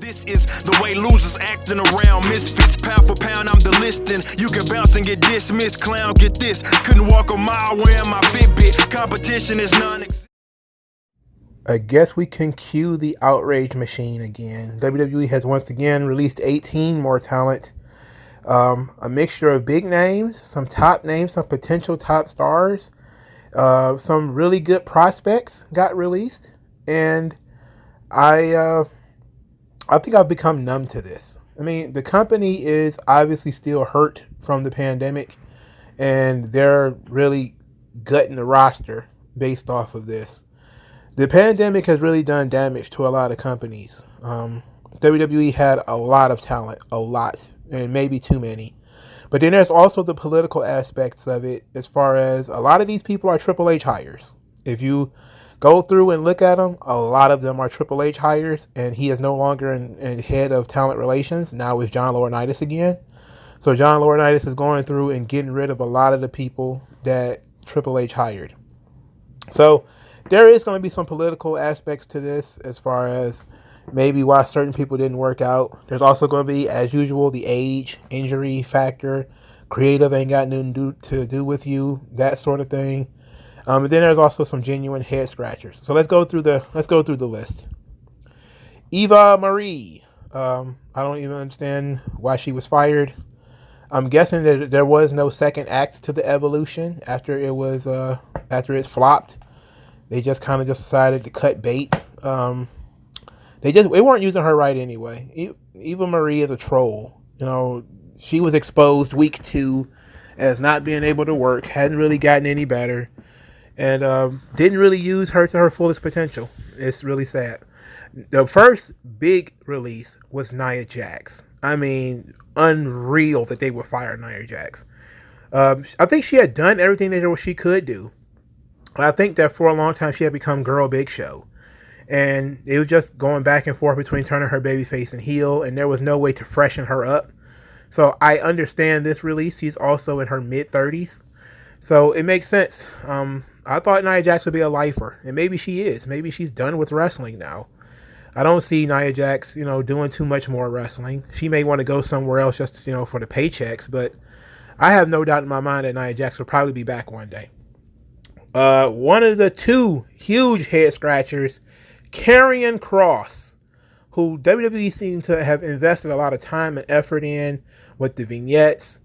This is the way losers acting around misfits. Pound for pound, I'm the listing. You can bounce and get dismissed. Clown, get this. Couldn't walk a mile wearing my Fitbit. Competition is non-existent. I guess we can cue the outrage machine again. WWE has once again released 18 more talent. A mixture of big names, some top names, some potential top stars, some really good prospects got released, and I think I've become numb to this. I mean, the company is obviously still hurt from the pandemic, and they're really gutting the roster based off of this. The pandemic has really done damage to a lot of companies. WWE had a lot of talent, and maybe too many. But then there's also the political aspects of it, as far as a lot of these people are Triple H hires. If you go through and look at them, a lot of them are Triple H hires, and he is no longer in head of talent relations. Now it's John Laurinaitis again. So John Laurinaitis is going through and getting rid of a lot of the people that Triple H hired. So there is going to be some political aspects to this, as far as maybe why certain people didn't work out. There's also going to be, as usual, the age, injury factor. Creative ain't got nothing to do with you, that sort of thing. And then there's also some genuine head scratchers. So let's go through the list. Eva Marie. I don't even understand why she was fired. I'm guessing that there was no second act to the Evolution after it flopped. They just kind of decided to cut bait. They weren't using her right anyway. Eva Marie is a troll. You know, she was exposed week 2 as not being able to work, hadn't really gotten any better, and didn't really use her to her fullest potential. It's really sad. The first big release was Nia Jax. I mean, unreal that they would fire Nia Jax. I think she had done everything that she could do. I think that for a long time she had become Girl Big Show. And it was just going back and forth between turning her babyface and heel, and there was no way to freshen her up. So I understand this release. She's also in her mid-30s. So it makes sense. I thought Nia Jax would be a lifer, and maybe she is. Maybe she's done with wrestling now. I don't see Nia Jax, doing too much more wrestling. She may want to go somewhere else just, for the paychecks, but I have no doubt in my mind that Nia Jax will probably be back one day. One of the two huge head scratchers, Carrion Cross, who WWE seemed to have invested a lot of time and effort in with the vignettes.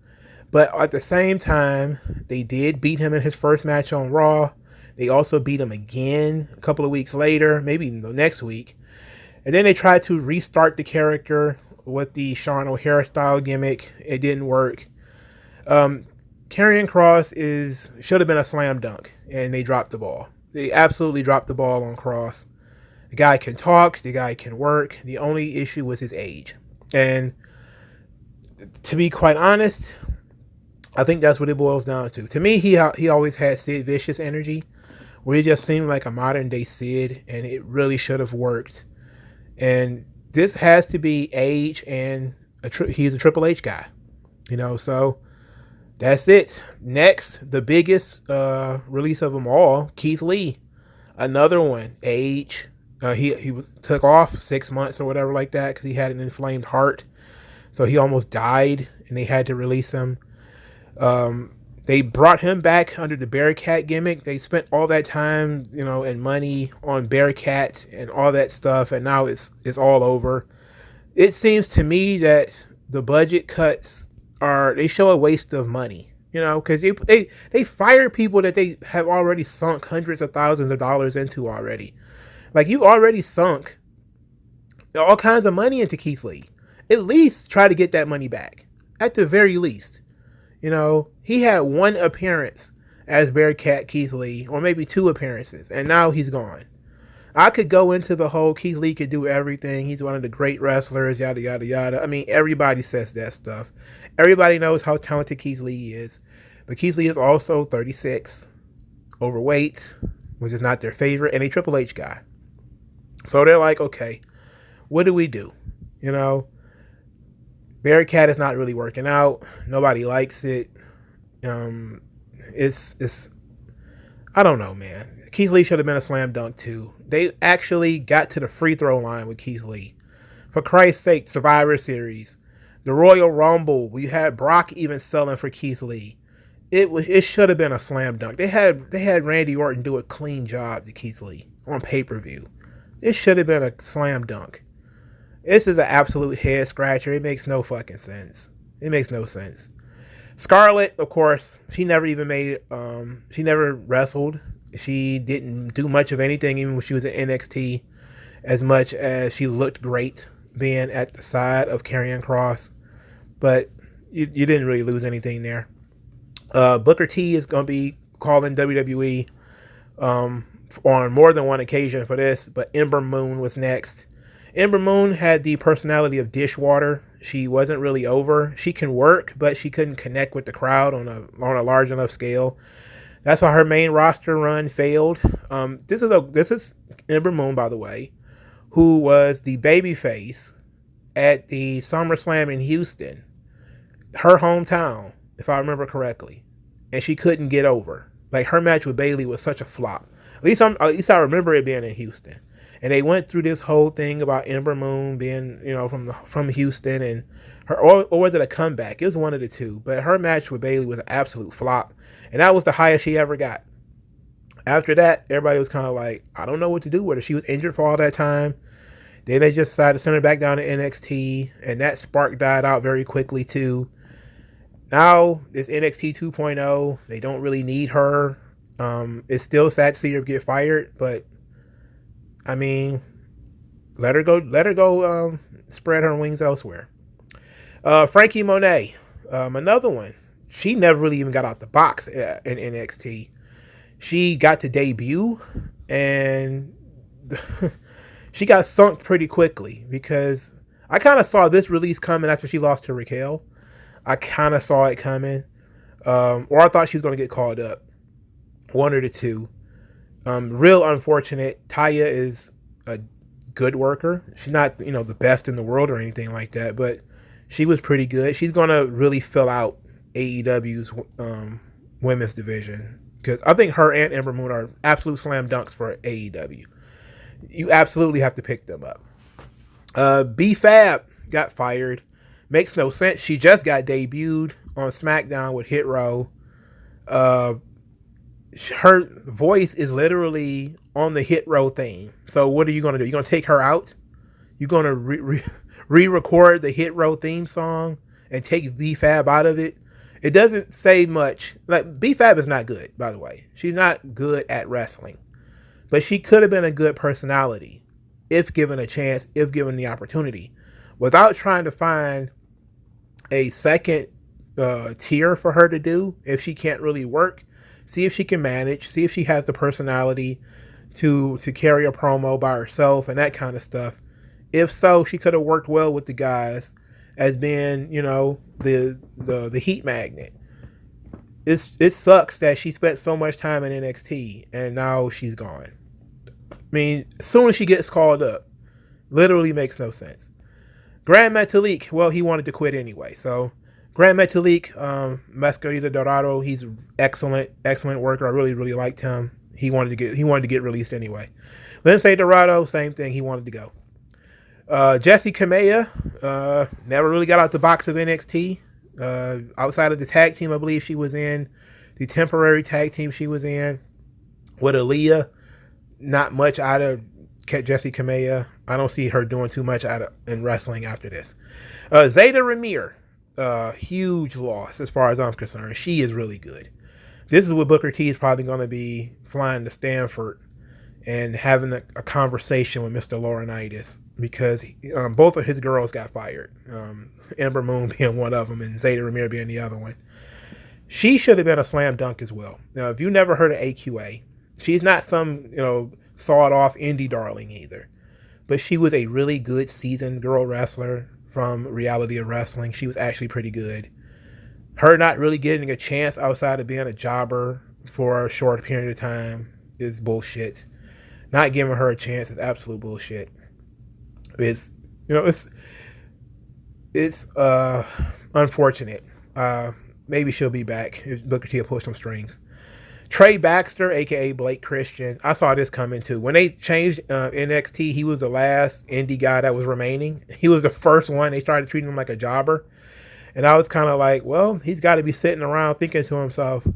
But at the same time, they did beat him in his first match on Raw. They also beat him again a couple of weeks later, maybe the next week. And then they tried to restart the character with the Sean O'Hara style gimmick. It didn't work. Carrion Cross should have been a slam dunk, and they dropped the ball. They absolutely dropped the ball on Cross. The guy can talk. The guy can work. The only issue was his age. And to be quite honest, I think that's what it boils down to. To me, he always had Sid Vicious energy, where he just seemed like a modern day Sid, and it really should have worked. And this has to be age, and he's a Triple H guy, so that's it. Next, the biggest release of them all, Keith Lee, another one, age. He took off 6 months or whatever like that because he had an inflamed heart, so he almost died, and they had to release him. They brought him back under the Bearcat gimmick. They spent all that time, and money on Bearcat and all that stuff, and now it's all over. It seems to me that the budget cuts they show a waste of money, because they fire people that they have already sunk hundreds of thousands of dollars into already. Like, you already sunk all kinds of money into Keith Lee. At least try to get that money back, at the very least. He had one appearance as Bearcat Keith Lee, or maybe 2 appearances, and now he's gone. I could go into the whole Keith Lee could do everything. He's one of the great wrestlers, yada, yada, yada. I mean, everybody says that stuff. Everybody knows how talented Keith Lee is. But Keith Lee is also 36, overweight, which is not their favorite, and a Triple H guy. So they're like, okay, what do we do? Bearcat is not really working out. Nobody likes it. It's I don't know, man. Keith Lee should have been a slam dunk too. They actually got to the free throw line with Keith Lee For Christ's sake, Survivor Series, the Royal Rumble, we had Brock even selling for Keith Lee. It should have been a slam dunk. They had Randy Orton do a clean job to Keith Lee on pay-per-view. It should have been a slam dunk. This is an absolute head scratcher. It makes no fucking sense. It makes no sense. Scarlett, of course, she never even made she never wrestled. She didn't do much of anything even when she was in NXT, as much as she looked great being at the side of Carrion Cross. But you didn't really lose anything there. Booker T is going to be calling WWE on more than one occasion for this, but Ember Moon was next. Ember Moon had the personality of dishwater. She wasn't really over. She can work, but she couldn't connect with the crowd on a large enough scale. That's why her main roster run failed. This is Ember Moon, by the way, who was the babyface at the SummerSlam in Houston, her hometown, if I remember correctly, and she couldn't get over. Like, her match with Bayley was such a flop. At least I remember it being in Houston. And they went through this whole thing about Ember Moon being, from Houston, and her, or was it a comeback? It was one of the two. But her match with Bayley was an absolute flop, and that was the highest she ever got. After that, everybody was kind of like, I don't know what to do with her. She was injured for all that time. Then they just decided to send her back down to NXT, and that spark died out very quickly too. Now it's NXT 2.0. They don't really need her. It's still sad to see her get fired, but I mean, let her go. Spread her wings elsewhere. Frankie Monet, another one. She never really even got out the box in NXT. She got to debut, and she got sunk pretty quickly, because I kind of saw this release coming after she lost to Raquel. I kind of saw it coming, or I thought she was going to get called up. One or the two. Real unfortunate. Taya is a good worker. She's not, the best in the world or anything like that, but she was pretty good. She's going to really fill out AEW's women's division, because I think her and Ember Moon are absolute slam dunks for AEW. You absolutely have to pick them up. B-Fab got fired. Makes no sense. She just got debuted on SmackDown with Hit Row. Her voice is literally on the Hit Row theme. So what are you going to do? You're going to take her out? You're going to re-record the Hit Row theme song and take B-Fab out of it? It doesn't say much. Like, B-Fab is not good, by the way. She's not good at wrestling. But she could have been a good personality if given a chance, if given the opportunity. Without trying to find a second tier for her to do, if she can't really work, see if she can manage, see if she has the personality to carry a promo by herself and that kind of stuff. If so, she could have worked well with the guys as being, the heat magnet. It sucks that she spent so much time in NXT and now she's gone. I mean, as soon as she gets called up, literally makes no sense. Grand Metalik, well, he wanted to quit anyway. So, Grand Metalik, Mascarita Dorado, he's excellent worker. I really, really liked him. He wanted to get released anyway. Lindsay Dorado, same thing. He wanted to go. Jessie Kamea, never really got out the box of NXT. Outside of the tag team, I believe she was in. The temporary tag team she was in with Aaliyah. Not much out of Jessie Kamea. I don't see her doing too much in wrestling after this. Zayda Ramir, huge loss as far as I'm concerned. She is really good. This is what Booker T is probably going to be flying to Stanford and having a conversation with Mr. Laurinaitis, because both of his girls got fired. Ember Moon being one of them and Zayda Ramir being the other one. She should have been a slam dunk as well. Now, if you never heard of AQA, she's not some, sawed-off indie darling either. But she was a really good seasoned girl wrestler from Reality of Wrestling. She was actually pretty good. Her not really getting a chance outside of being a jobber for a short period of time is bullshit. Not giving her a chance is absolute bullshit. It's unfortunate. Maybe she'll be back if Booker T will pull some strings. Trey Baxter, aka Blake Christian, I saw this coming too. When they changed NXT, he was the last indie guy that was remaining. He was the first one. They started treating him like a jobber. And I was kind of like, well, he's got to be sitting around thinking to himself,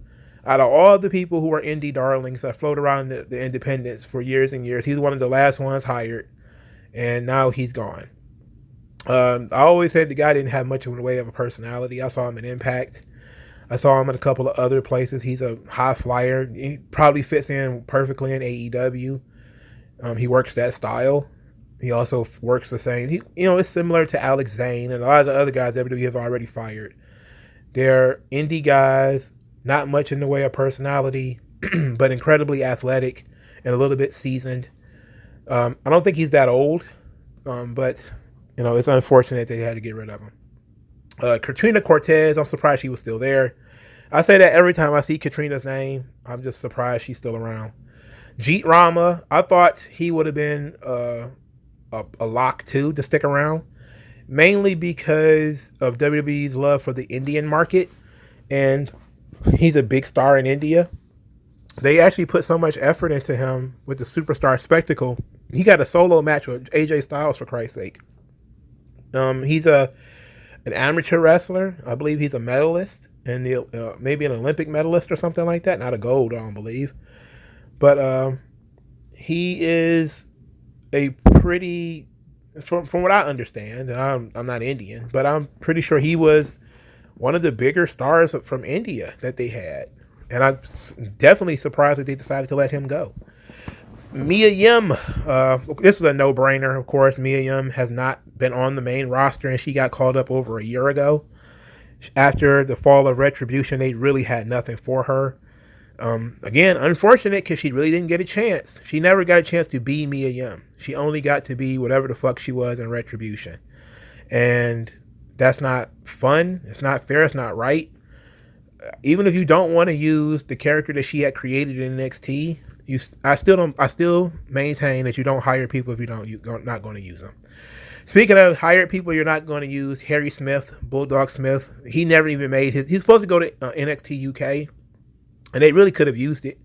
out of all the people who are indie darlings that float around the independents for years and years, he's one of the last ones hired. And now he's gone. I always said the guy didn't have much of a way of a personality. I saw him in Impact. I saw him in a couple of other places. He's a high flyer. He probably fits in perfectly in AEW. He works that style. He also works the same. It's similar to Alex Zane and a lot of the other guys WWE have already fired. They're indie guys, not much in the way of personality, but incredibly athletic and a little bit seasoned. I don't think he's that old, but it's unfortunate they had to get rid of him. Katrina Cortez, I'm surprised she was still there. I say that every time I see Katrina's name. I'm just surprised she's still around. Jeet Rama, I thought he would have been a lock too to stick around, mainly because of WWE's love for the Indian market, and he's a big star in India. They actually put so much effort into him with the Superstar Spectacle. He got a solo match with AJ Styles, for Christ's sake. He's an amateur wrestler. I believe he's a medalist, and maybe an Olympic medalist or something like that. Not a gold, I don't believe. But he is a pretty, from what I understand, and I'm not Indian, but I'm pretty sure he was one of the bigger stars from India that they had. And I'm definitely surprised that they decided to let him go. Mia Yim, this is a no-brainer, of course. Mia Yim has not been on the main roster, and she got called up over a year ago. After the fall of Retribution, they really had nothing for her. Again, unfortunate because she really didn't get a chance. She never got a chance to be Mia Yim. She only got to be whatever the fuck she was in Retribution. And that's not fun. It's not fair. It's not right. Even if you don't want to use the character that she had created in NXT, I still maintain that you don't hire people if you're not going to use them. Speaking of hired people you're not going to use, Harry Smith, Bulldog Smith, he never even made he's supposed to go to NXT UK, and they really could have used it.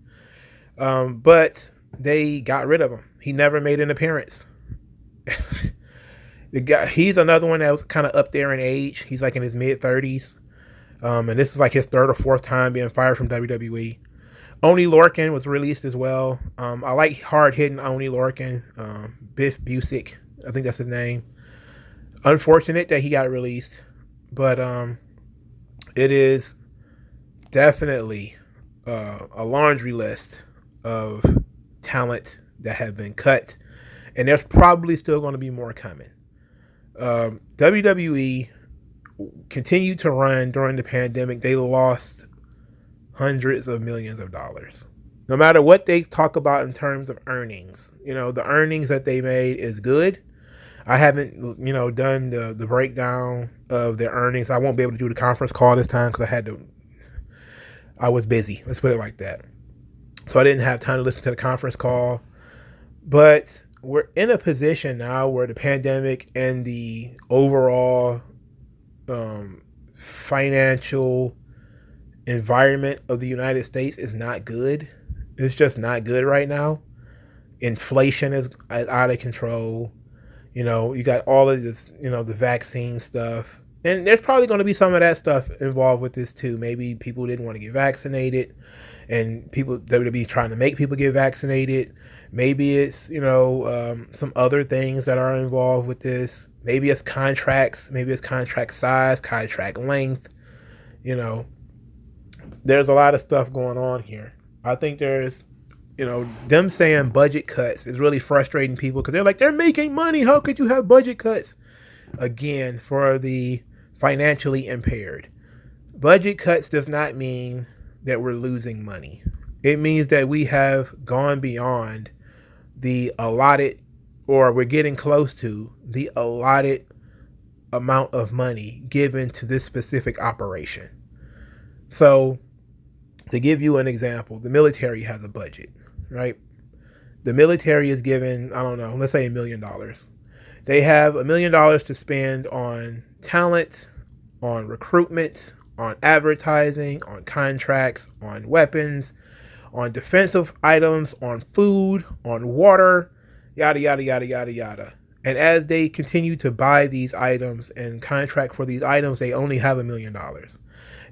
But they got rid of him. He never made an appearance. He's another one that was kind of up there in age. He's like in his mid-30s. And this is like his third or fourth time being fired from WWE. Oni Lorcan was released as well. I like hard-hitting Oni Lorcan. Biff Busick, I think that's his name. Unfortunate that he got released. But it is definitely a laundry list of talent that have been cut. And there's probably still going to be more coming. WWE continued to run during the pandemic. They lost hundreds of millions of dollars. No matter what they talk about in terms of earnings, the earnings that they made is good. I haven't, done the breakdown of their earnings. I won't be able to do the conference call this time because I was busy. Let's put it like that. So I didn't have time to listen to the conference call. But we're in a position now where the pandemic and the overall financial environment of the United States is not good. It's just not good right now. Inflation is out of control. You got all of this, the vaccine stuff. And there's probably going to be some of that stuff involved with this too. Maybe people didn't want to get vaccinated and WWE trying to make people get vaccinated. Maybe it's, some other things that are involved with this. Maybe it's contracts. Maybe it's contract size, contract length. There's a lot of stuff going on here. I think there's, them saying budget cuts is really frustrating people because they're like, they're making money. How could you have budget cuts? Again, for the financially impaired. Budget cuts does not mean that we're losing money. It means that we have gone beyond the allotted, or we're getting close to the allotted amount of money given to this specific operation. So, to give you an example, the military has a budget, right? The military is given, I don't know, let's say $1 million. They have $1 million to spend on talent, on recruitment, on advertising, on contracts, on weapons, on defensive items, on food, on water, yada, yada, yada, yada, yada. And as they continue to buy these items and contract for these items, they only have $1 million.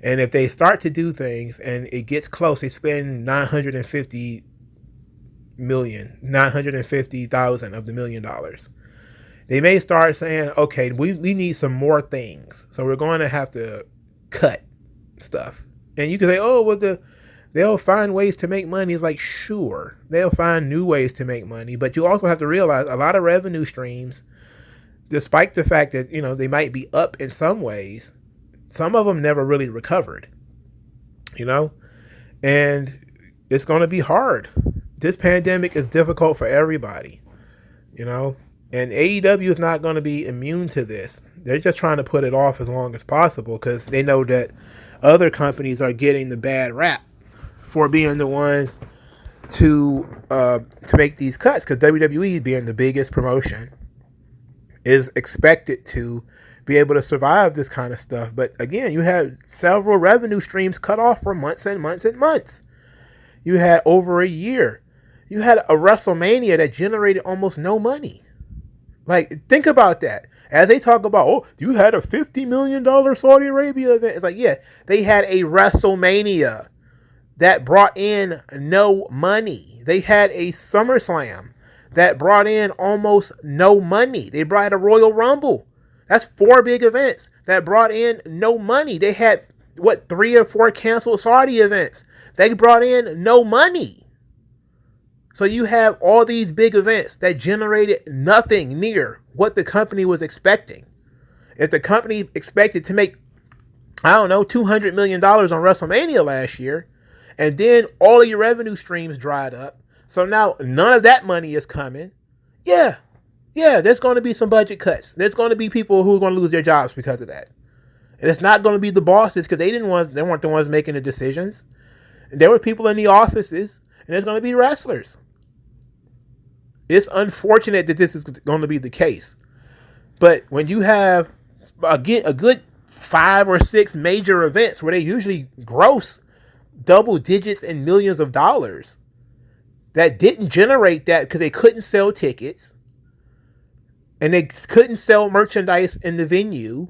And if they start to do things and it gets close, they spend 950,000 of the $1 million. They may start saying, okay, we need some more things. So we're going to have to cut stuff. And you can say, oh, well, they'll find ways to make money. It's like, sure, they'll find new ways to make money. But you also have to realize a lot of revenue streams, despite the fact that, they might be up in some ways, some of them never really recovered, and it's going to be hard. This pandemic is difficult for everybody, and AEW is not going to be immune to this. They're just trying to put it off as long as possible because they know that other companies are getting the bad rap for being the ones to make these cuts, because WWE, being the biggest promotion, is expected to be able to survive this kind of stuff. But again, you have several revenue streams cut off for months and months and months. You had over a year. You had a WrestleMania that generated almost no money. Like, think about that. As they talk about, oh, you had a $50 million Saudi Arabia event. It's like, yeah, they had a WrestleMania that brought in no money. They had a SummerSlam that brought in almost no money. They brought a Royal Rumble. That's 4 big events that brought in no money. They had, 3 or 4 canceled Saudi events. They brought in no money. So you have all these big events that generated nothing near what the company was expecting. If the company expected to make, $200 million on WrestleMania last year, and then all of your revenue streams dried up, so now none of that money is coming, yeah, there's going to be some budget cuts. There's going to be people who are going to lose their jobs because of that. And it's not going to be the bosses, because they weren't the ones making the decisions. There were people in the offices, and there's going to be wrestlers. It's unfortunate that this is going to be the case. But when you have a good 5 or 6 major events where they usually gross double digits and millions of dollars that didn't generate that because they couldn't sell tickets and they couldn't sell merchandise in the venue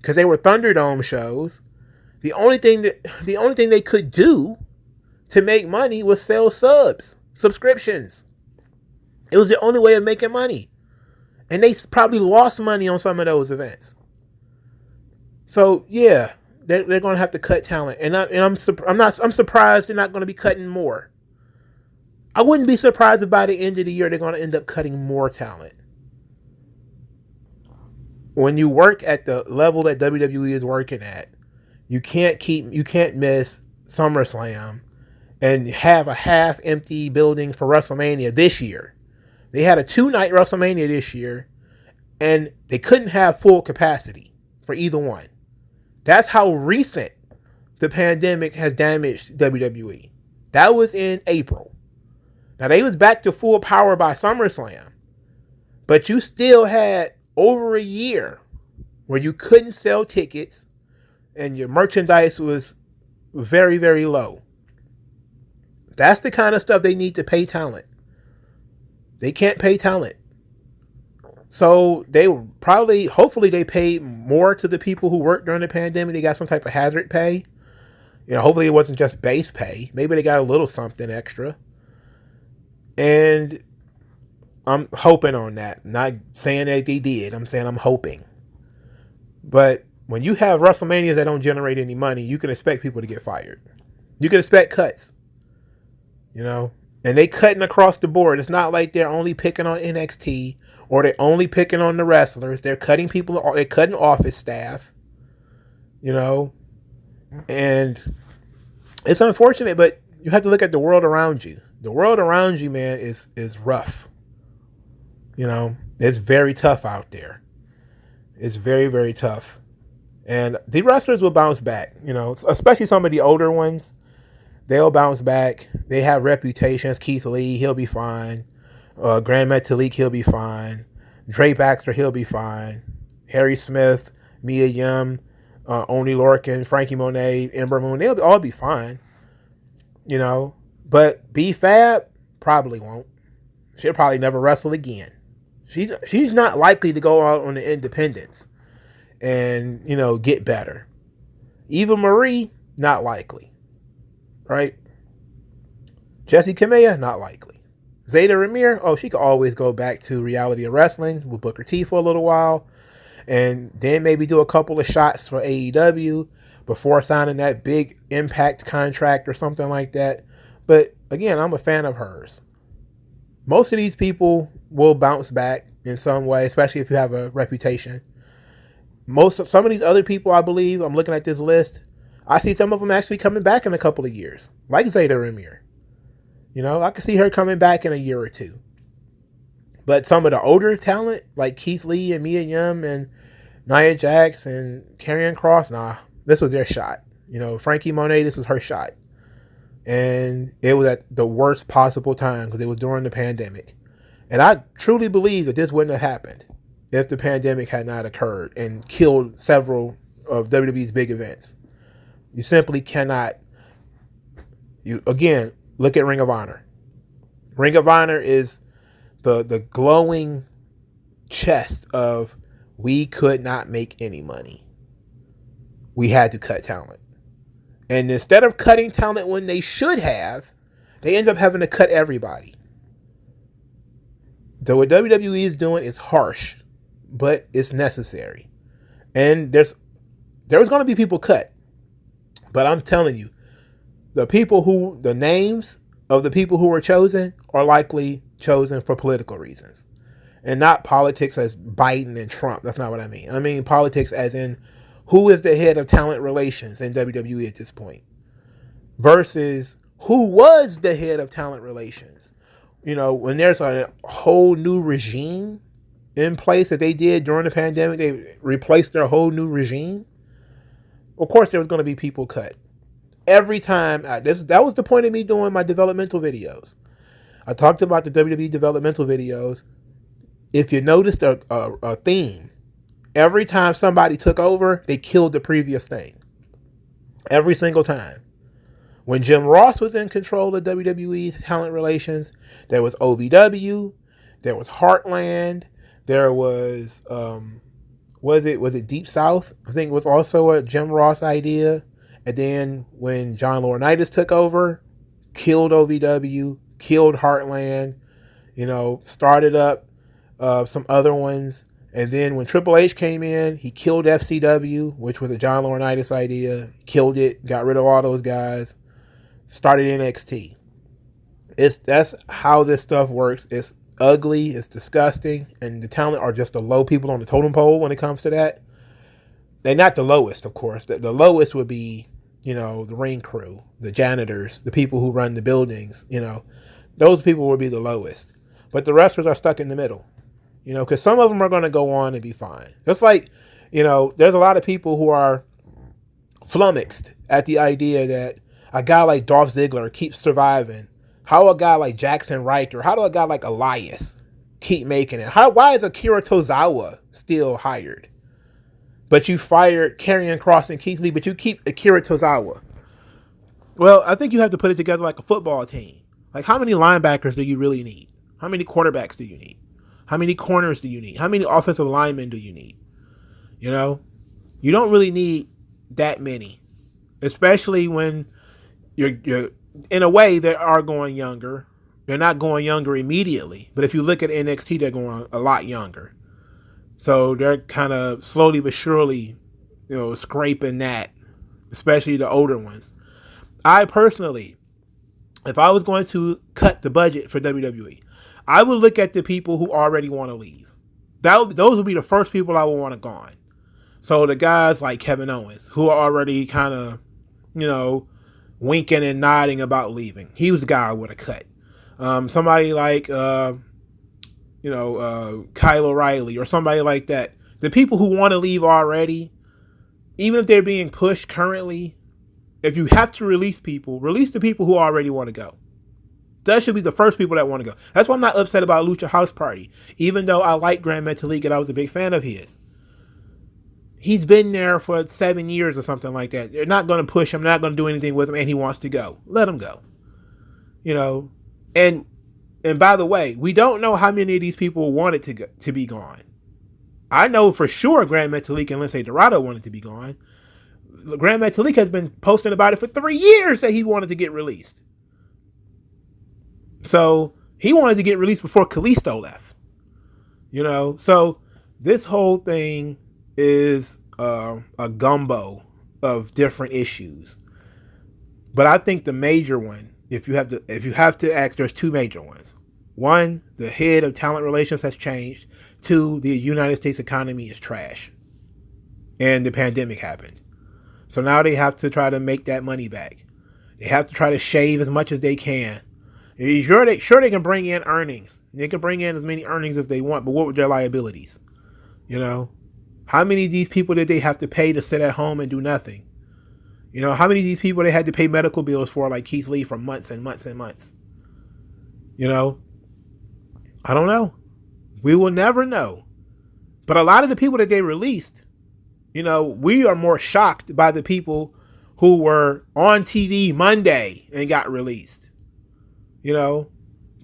because they were Thunderdome shows, the only thing they could do to make money was sell subscriptions. It was the only way of making money. And they probably lost money on some of those events. So yeah, they're going to have to cut talent, and I'm surprised they're not going to be cutting more. I wouldn't be surprised if by the end of the year they're going to end up cutting more talent. When you work at the level that WWE is working at, you can't miss SummerSlam and have a half empty building for WrestleMania this year. They had a 2-night WrestleMania this year, and they couldn't have full capacity for either one. That's how recent the pandemic has damaged WWE. That was in April. Now, they was back to full power by SummerSlam, but you still had over a year where you couldn't sell tickets and your merchandise was very, very low. That's the kind of stuff they need to pay talent. They can't pay talent. So they hopefully they paid more to the people who worked during the pandemic. They got some type of hazard pay. Hopefully it wasn't just base pay. Maybe they got a little something extra. And I'm hoping on that. Not saying that they did. I'm saying I'm hoping. But when you have WrestleManias that don't generate any money, you can expect people to get fired. You can expect cuts. And they cutting across the board. It's not like they're only picking on NXT or they're only picking on the wrestlers. They're cutting people. They're cutting office staff. And it's unfortunate, but you have to look at the world around you. The world around you, man, is rough. It's very tough out there. It's very, very tough. And the wrestlers will bounce back, especially some of the older ones. They'll bounce back. They have reputations. Keith Lee, he'll be fine. Grand Metalik, he'll be fine. Trey Baxter, he'll be fine. Harry Smith, Mia Yim, Oni Lorcan, Frankie Monet, Ember Moon, they'll all be fine. you know. But B-Fab probably won't. She'll probably never wrestle again. She's not likely to go out on the independents and, you know, get better. Eva Marie, not likely. Right? Jessie Kamea, not likely. Zeta Ramir, oh, she could always go back to Reality of Wrestling with Booker T for a little while, and then maybe do a couple of shots for AEW before signing that big Impact contract or something like that. But again, I'm a fan of hers. Most of these people will bounce back in some way, especially if you have a reputation. Some of these other people, I believe, I'm looking at this list, I see some of them actually coming back in a couple of years, like Zeta Ramir. You know, I can see her coming back in a year or two. But some of the older talent, like Keith Lee and Mia Yim and Nia Jax and Carrion Cross, nah, this was their shot. You know, Frankie Monet, this was her shot. And it was at the worst possible time because it was during the pandemic. And I truly believe that this wouldn't have happened if the pandemic had not occurred and killed several of WWE's big events. You simply cannot. Again, look at Ring of Honor. Ring of Honor is the glowing chest of we could not make any money. We had to cut talent. And instead of cutting talent when they should have, they end up having to cut everybody. So what WWE is doing is harsh, but it's necessary. And there's going to be people cut. But I'm telling you, the names of the people who were chosen are likely chosen for political reasons. And not politics as Biden and Trump. That's not what I mean. I mean politics as in who is the head of talent relations in WWE at this point versus who was the head of talent relations. You know, when there's a whole new regime in place that they did during the pandemic, they replaced their whole new regime. Of course, there was going to be people cut. Every time, that was the point of me doing my developmental videos. I talked about the WWE developmental videos. If you noticed a theme, every time somebody took over, they killed the previous thing. Every single time. When Jim Ross was in control of WWE talent relations, there was OVW, there was Heartland, there was was it Deep South? I think it was also a Jim Ross idea. And then when John Laurinaitis took over, killed OVW, killed Heartland, you know, started up some other ones. And then when Triple H came in, he killed FCW, which was a John Laurinaitis idea, killed it, got rid of all those guys, started NXT. That's how this stuff works. It's ugly, it's disgusting, and the talent are just the low people on the totem pole when it comes to that. They're not the lowest, of course. The lowest would be, you know, the ring crew, the janitors, the people who run the buildings, you know. Those people would be the lowest. But the wrestlers are stuck in the middle, you know, because some of them are going to go on and be fine. Just like, you know, there's a lot of people who are flummoxed at the idea that a guy like Dolph Ziggler keeps surviving. How a guy like Jackson Riker, how do a guy like Elias keep making it? Why is Akira Tozawa still hired? But you fired Carrion Cross and Keith Lee, but you keep Akira Tozawa. Well, I think you have to put it together like a football team. Like, how many linebackers do you really need? How many quarterbacks do you need? How many corners do you need? How many offensive linemen do you need? You know, you don't really need that many, especially when you're in a way they are going younger. They're not going younger immediately, but if you look at NXT, they're going a lot younger. So they're kind of slowly but surely, you know, scraping that, especially the older ones. I personally, if I was going to cut the budget for WWE, I would look at the people who already want to leave. Those would be the first people I would want to gone. So the guys like Kevin Owens, who are already kind of, you know, winking and nodding about leaving. He was the guy I would have cut. Somebody like, Kyle O'Reilly or somebody like that. The people who want to leave already, even if they're being pushed currently, if you have to release the people who already want to go. That should be the first people that want to go. That's why I'm not upset about Lucha House Party, even though I like Grand Metalik and I was a big fan of his. He's been there for 7 years or something like that. They're not going to push him, not going to do anything with him, and he wants to go. Let him go. You know, and by the way, we don't know how many of these people wanted to be gone. I know for sure Grand Metalik and Lince Dorado wanted to be gone. Grand Metalik has been posting about it for 3 years that he wanted to get released. So he wanted to get released before Kalisto left. You know, so this whole thing is a gumbo of different issues. But I think the major one, if you have to ask, there's two major ones. One, the head of talent relations has changed. Two, the United States economy is trash. And the pandemic happened. So now they have to try to make that money back. They have to try to shave as much as they can. Sure they can bring in earnings. They can bring in as many earnings as they want, but what were their liabilities? You know? How many of these people did they have to pay to sit at home and do nothing? You know, how many of these people they had to pay medical bills for, like Keith Lee, for months and months and months? You know? I don't know. We will never know. But a lot of the people that they released, you know, we are more shocked by the people who were on TV Monday and got released. You know,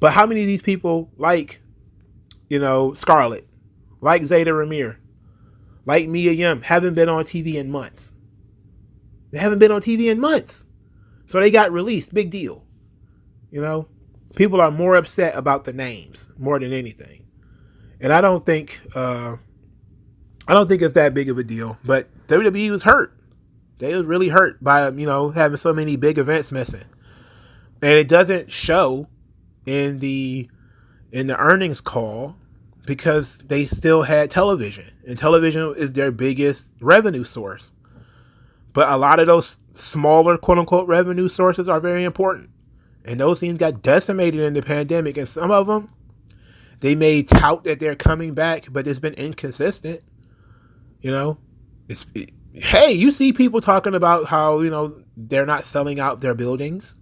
but how many of these people, like, you know, Scarlett, like Zeta Ramir, like Mia Yim, haven't been on TV in months? They haven't been on TV in months. So they got released. Big deal. You know, people are more upset about the names more than anything. And I don't think it's that big of a deal. But WWE was hurt. They was really hurt by, you know, having so many big events missing. And it doesn't show in the earnings call because they still had television. And television is their biggest revenue source. But a lot of those smaller, quote-unquote, revenue sources are very important. And those things got decimated in the pandemic. And some of them, they may tout that they're coming back, but it's been inconsistent. You know? Hey, you see people talking about how, you know, they're not selling out their buildings.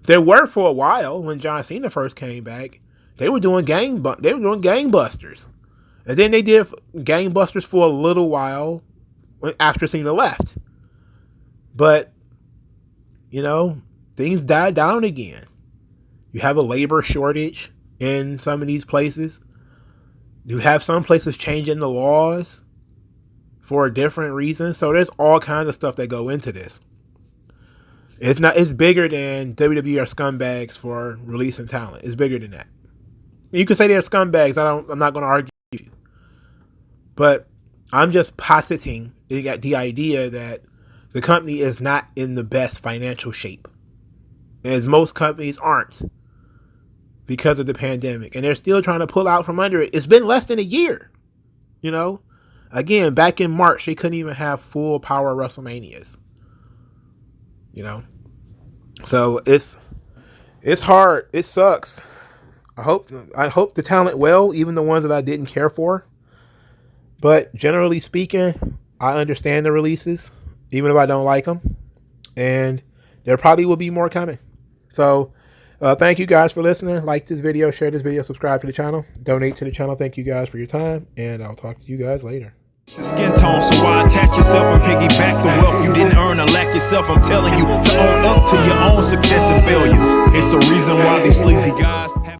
There were for a while when John Cena first came back. They were doing gangbusters. And then they did gangbusters for a little while after Cena left. But, you know, things died down again. You have a labor shortage in some of these places. You have some places changing the laws for different reasons. So there's all kinds of stuff that go into this. It's bigger than WWE are scumbags for releasing talent. It's bigger than that. You can say they're scumbags. I'm not going to argue with you. But I'm just positing the idea that the company is not in the best financial shape. As most companies aren't because of the pandemic. And they're still trying to pull out from under it. It's been less than a year. You know? Again, back in March, they couldn't even have full power WrestleManias. You know, so it's hard. It sucks. I hope the talent well, even the ones that I didn't care for. But generally speaking, I understand the releases, even if I don't like them. And there probably will be more coming. So thank you guys for listening. Like this video, share this video, subscribe to the channel, donate to the channel. Thank you guys for your time, and I'll talk to you guys later. Skin tone, so why attach yourself and piggyback the wealth you didn't earn or lack yourself? I'm telling you to own up to your own success and failures. It's a reason why these sleazy guys